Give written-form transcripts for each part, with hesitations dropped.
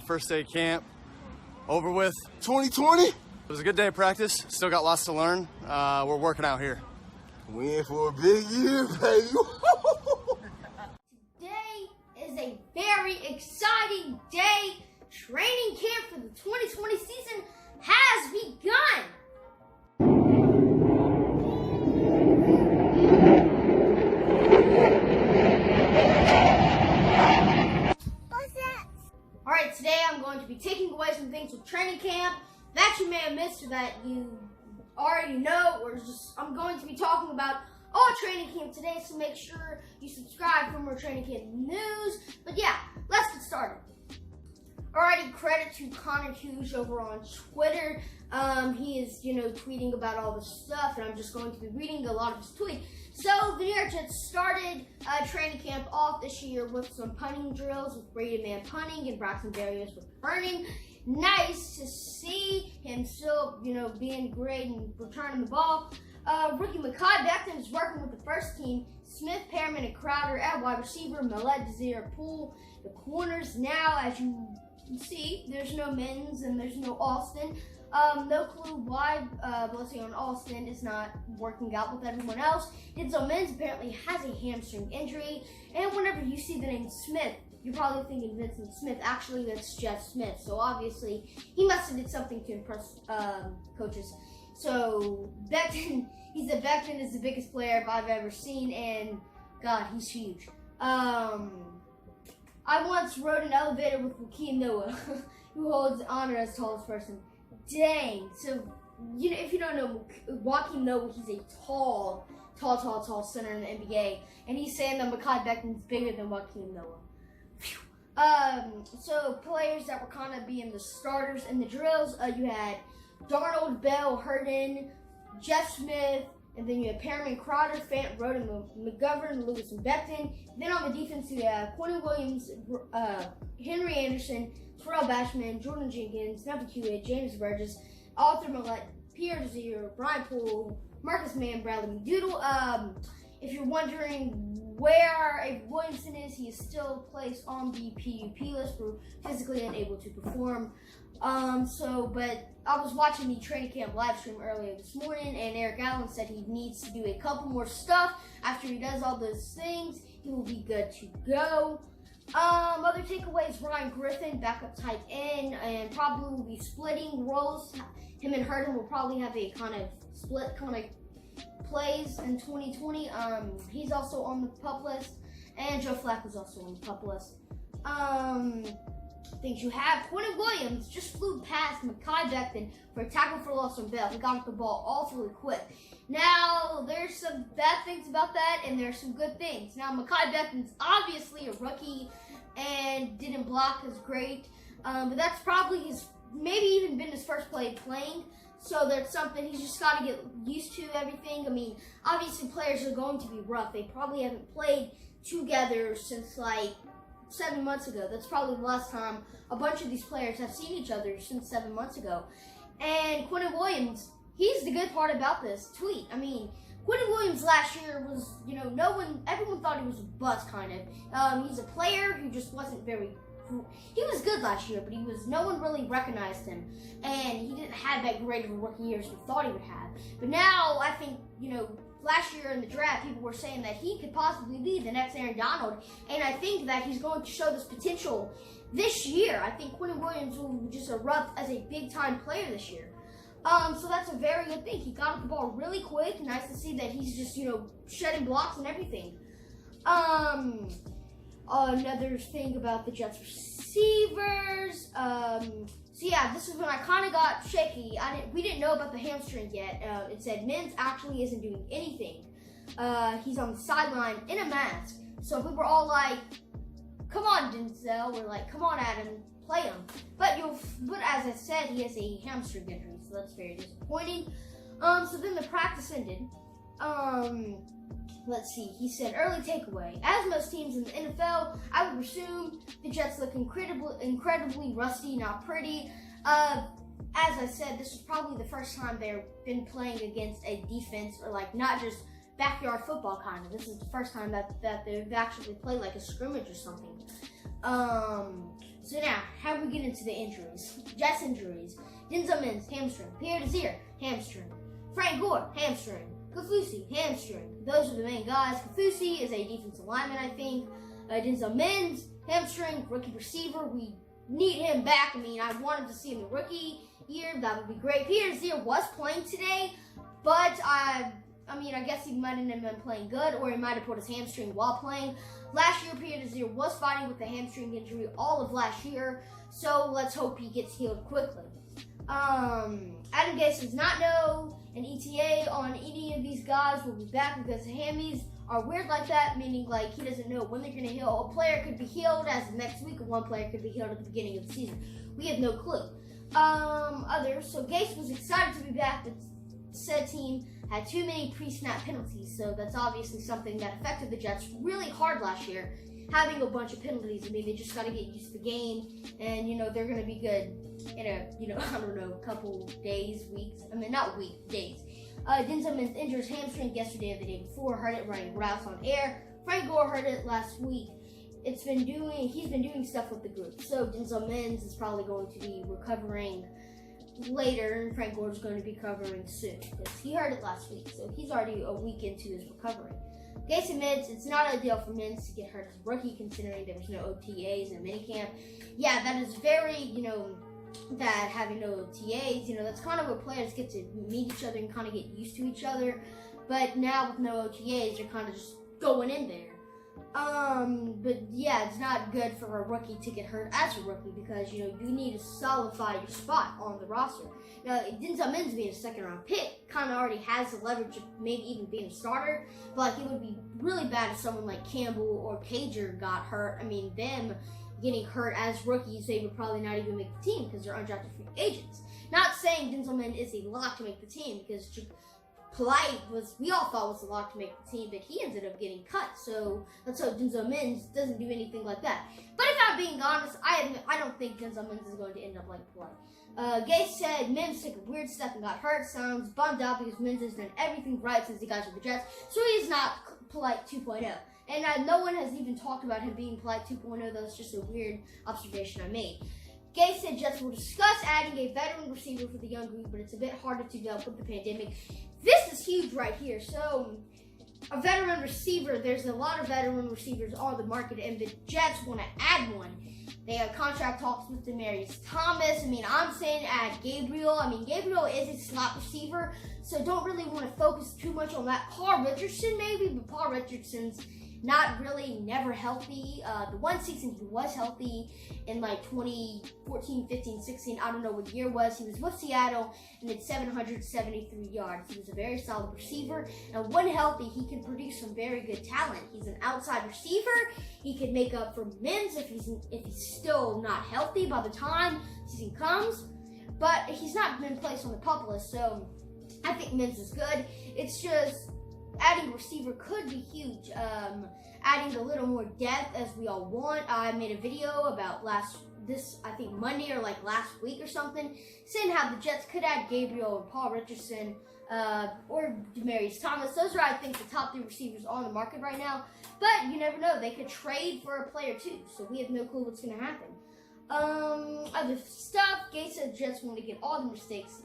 First day of camp, over with. 2020? It was a good day of practice. Still got lots to learn. We're working out here. We in for a big year, baby. Today is a very exciting day. Training camp for the 2020 season has begun. Alright, today I'm going to be taking away some things with training camp that you may have missed or that you already know, or just I'm going to be talking about all training camp today, so make sure you subscribe for more training camp news. But yeah, let's get started. Alrighty, credit to Connor Hughes over on Twitter. He is, tweeting about all this stuff, and I'm just going to be reading a lot of his tweets. So, the New York Jets started training camp off this year with some punting drills with Brady Man punting and Braxton Berrios with returning. Nice to see him still, being great and returning the ball. Rookie Mekhi Becton is working with the first team. Smith, Perriman, and Crowder at wide receiver. Millette, Desir, Poole, the corners. Now, as you see, there's no Mims and there's no Austin. No clue why Blessing Austin is not working out with everyone else. Denzel Mims apparently has a hamstring injury. And whenever you see the name Smith, you're probably thinking Vincent Smith. Actually, that's Jeff Smith. So obviously, he must have did something to impress coaches. So Becton, he said Becton is the biggest player I've ever seen, and God, he's huge. I once rode an elevator with Joakim Noah, who holds honor as tallest person. Dang. So, if you don't know, Joakim Noah, he's a tall center in the NBA, and he's saying that Mekhi Becton's bigger than Joakim Noah. So players that were kind of being the starters in the drills, you had Darnold, Bell, Herndon, Jeff Smith, and then you had Perriman, Crowder, Fant, Roden, McGovern, Lewis, and Becton. Then on the defense, you have Quentin Williams, Henry Anderson, Terrell Bashman, Jordan Jenkins, Neville Hewitt, James Burgess, Arthur Millette, Pierre Desir, Brian Poole, Marcus Mann, Bradley McDoodle. If you're wondering where Avery Williamson is, he is still placed on the PUP list for physically unable to perform. But I was watching the training camp live stream earlier this morning, and Eric Allen said he needs to do a couple more stuff. After he does all those things, he will be good to go. Other takeaways, Ryan Griffin, backup tight end, and probably will be splitting roles. Him and Herndon will probably have a kind of split kind of plays in 2020. He's also on the PUP list, and Joe Flacco is also on the PUP list. Things you have, Quentin Williams just flew past Mekhi Becton for a tackle for loss on Bell. He got the ball awfully quick. Now, there's some bad things about that, and there's some good things. Now, Mekhi Becton's obviously a rookie and didn't block as great, but that's probably maybe even been his first play playing. So there's something, he's just got to get used to everything. I mean, obviously players are going to be rough. They probably haven't played together since 7 months ago. That's probably the last time a bunch of these players have seen each other since 7 months ago. And Quentin Williams, he's the good part about this tweet. I mean, Quentin Williams last year was, everyone thought he was a bust kind of. He's a player who just wasn't he was good last year, but no one really recognized him. And he didn't have that great of a rookie year as we thought he would have. But now, I think, last year in the draft, people were saying that he could possibly be the next Aaron Donald, and I think that he's going to show this potential this year. I think Quentin Williams will just erupt as a big-time player this year. So that's a very good thing. He got the ball really quick. Nice to see that he's just, shedding blocks and everything. Another thing about the Jets receivers. So yeah, this is when I kind of got shaky. We didn't know about the hamstring yet. It said Mims actually isn't doing anything. He's on the sideline in a mask. So we were all like, "Come on, Denzel." We're like, "Come on, Adam, play him." But as I said, he has a hamstring injury, so that's very disappointing. So then the practice ended. Let's see, he said, early takeaway. As most teams in the NFL, I would presume the Jets look incredibly rusty, not pretty. As I said, this is probably the first time they've been playing against a defense, or not just backyard football kind of. This is the first time that they've actually played a scrimmage or something. So now, how do we get into the injuries? Jets injuries. Denzel Mims, hamstring. Pierre Desir, hamstring. Frank Gore, hamstring. Kaufusi, hamstring. Those are the main guys. Kaufusi is a defensive lineman, I think. Denzel Mims, hamstring. Rookie receiver, we need him back. I mean, I wanted to see him in rookie year. That would be great. Pierre Desir was playing today, but I guess he might have been playing good, or he might have pulled his hamstring while playing. Last year, Pierre Desir was fighting with a hamstring injury all of last year, so let's hope he gets healed quickly. Adam Gase does not know an ETA on any of these guys will be back because the hammies are weird like that, meaning like he doesn't know when they're going to heal. A player could be healed as of next week, and one player could be healed at the beginning of the season. We have no clue. So Gase was excited to be back, but said team had too many pre-snap penalties, so that's obviously something that affected the Jets really hard last year, having a bunch of penalties. I mean, they just got to get used to the game, and, they're going to be good in a, couple days, weeks. I mean, not weeks, days. Denzel Mims injured his hamstring yesterday or the day before, hurt it running routes on air. Frank Gore hurt it last week. He's been doing stuff with the group, so Denzel Mims is probably going to be recovering later, and Frank Gore is going to be covering soon because he hurt it last week, so he's already a week into his recovery. Gase admits it's not ideal for Mims to get hurt as a rookie, considering there was no OTAs and minicamp. Yeah, that is very, that having no OTAs, that's kind of where players get to meet each other and kind of get used to each other. But now with no OTAs, you're kind of just going in there. But yeah, it's not good for a rookie to get hurt as a rookie because, you need to solidify your spot on the roster. Now, Denzel Mims being a second-round pick kind of already has the leverage of maybe even being a starter, but it would be really bad if someone like Campbell or Cager got hurt. I mean, them getting hurt as rookies, they would probably not even make the team because they're undrafted free agents. Not saying Denzel Mims is a lock to make the team because Polite we all thought was a lock to make the team, but he ended up getting cut. So let's hope Denzel Mims doesn't do anything like that. But if I'm being honest, I don't think Denzel Mims is going to end up like Polite. Gase said Mims took a weird step and got hurt. Sounds bummed out because Mims has done everything right since he got to the Jets, so he's not Polite 2.0. And no one has even talked about him being Polite 2.0. That was just a weird observation I made. Gase said Jets will discuss adding a veteran receiver for the young group, but it's a bit harder to develop with the pandemic. This is huge right here. So, a veteran receiver, there's a lot of veteran receivers on the market, and the Jets want to add one. They have contract talks with Demaryius Thomas. I'm saying add Gabriel. Gabriel is a slot receiver, so don't really want to focus too much on that. Paul Richardson maybe, but Paul Richardson's never healthy. The one season he was healthy in like 2014, 15, 16, I don't know what year it was. He was with Seattle and did 773 yards. He was a very solid receiver, and when healthy, he can produce some very good talent. He's an outside receiver. He can make up for Mims if he's still not healthy by the time season comes, but he's not been placed on the pup list, so I think Mims is good. It's just adding receiver could be huge. Adding a little more depth as we all want. I made a video about Monday or like last week or something, saying how the Jets could add Gabriel and Paul Richardson or Demaryius Thomas. Those are, I think, the top 3 receivers on the market right now. But you never know. They could trade for a player too, so we have no clue what's going to happen. Other stuff. Gase said Jets want to get all the mistakes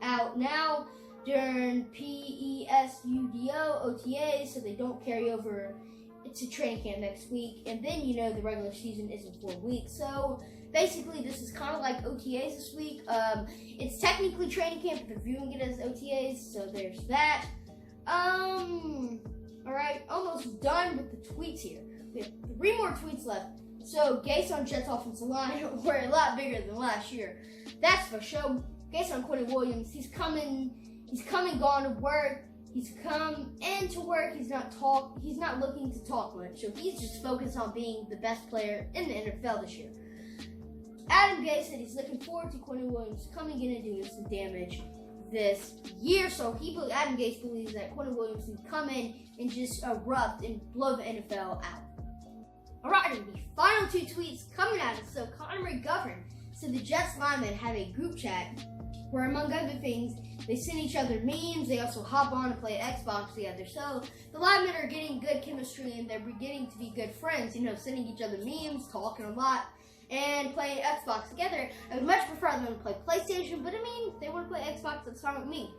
out now during PESUDO OTAs, so they don't carry over to training camp next week. And then, the regular season is in 4 weeks. So basically, this is kind of like OTAs this week. It's technically training camp, but they're viewing it as OTAs, so there's that. Alright, almost done with the tweets here. We have 3 more tweets left. So, Gase on Jets offensive line were a lot bigger than last year. That's for sure. Gase on Quentin Williams, he's come and gone to work. He's come into work. He's not looking to talk much. So he's just focused on being the best player in the NFL this year. Adam Gase said he's looking forward to Quentin Williams coming in and doing some damage this year. So Adam Gase believes that Quentin Williams can come in and just erupt and blow the NFL out. Alright, the final 2 tweets coming at us. So Connor McGovern said the Jets linemen have a group chat where, among other things, they send each other memes. They also hop on and play Xbox together. So the linemen are getting good chemistry and they're beginning to be good friends. Sending each other memes, talking a lot. and playing Xbox together. I would much prefer them to play PlayStation, but I mean, if they want to play Xbox, that's fine with me.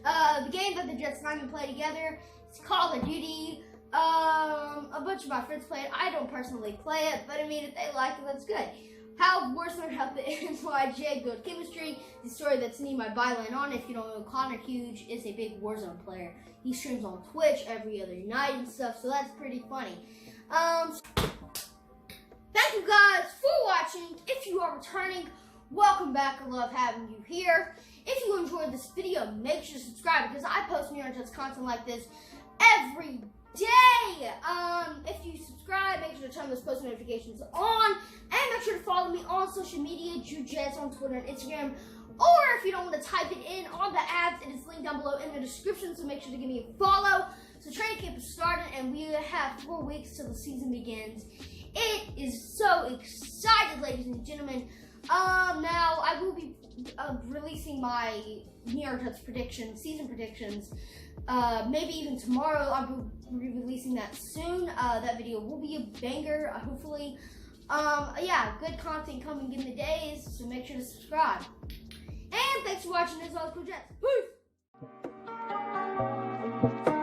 The game that the Jets and I can play together is Call of Duty. A bunch of my friends play it. I don't personally play it, but I mean, if they like it, that's good. How Warzone helped the NYJ build chemistry. The story that's in my byline on. If you don't know, Connor Hughes is a big Warzone player. He streams on Twitch every other night and stuff, so that's pretty funny. Thank you guys for watching. If you are returning, welcome back. I love having you here. If you enjoyed this video, make sure to subscribe because I post New York Jets content like this every day. If you subscribe, make sure to turn those post notifications on, and make sure to follow me on social media, Drew Jets on Twitter and Instagram. Or if you don't want to type it in on the ads, it is linked down below in the description. So make sure to give me a follow. So training camp is started, and we have 4 weeks till the season begins. It is so excited, ladies and gentlemen. Now I will be releasing my New York Jets predictions, season predictions. Maybe even tomorrow. I will be releasing that soon. That video will be a banger, hopefully. Yeah, good content coming in the days, so make sure to subscribe. And thanks for watching. This is all Cool Jets. Peace!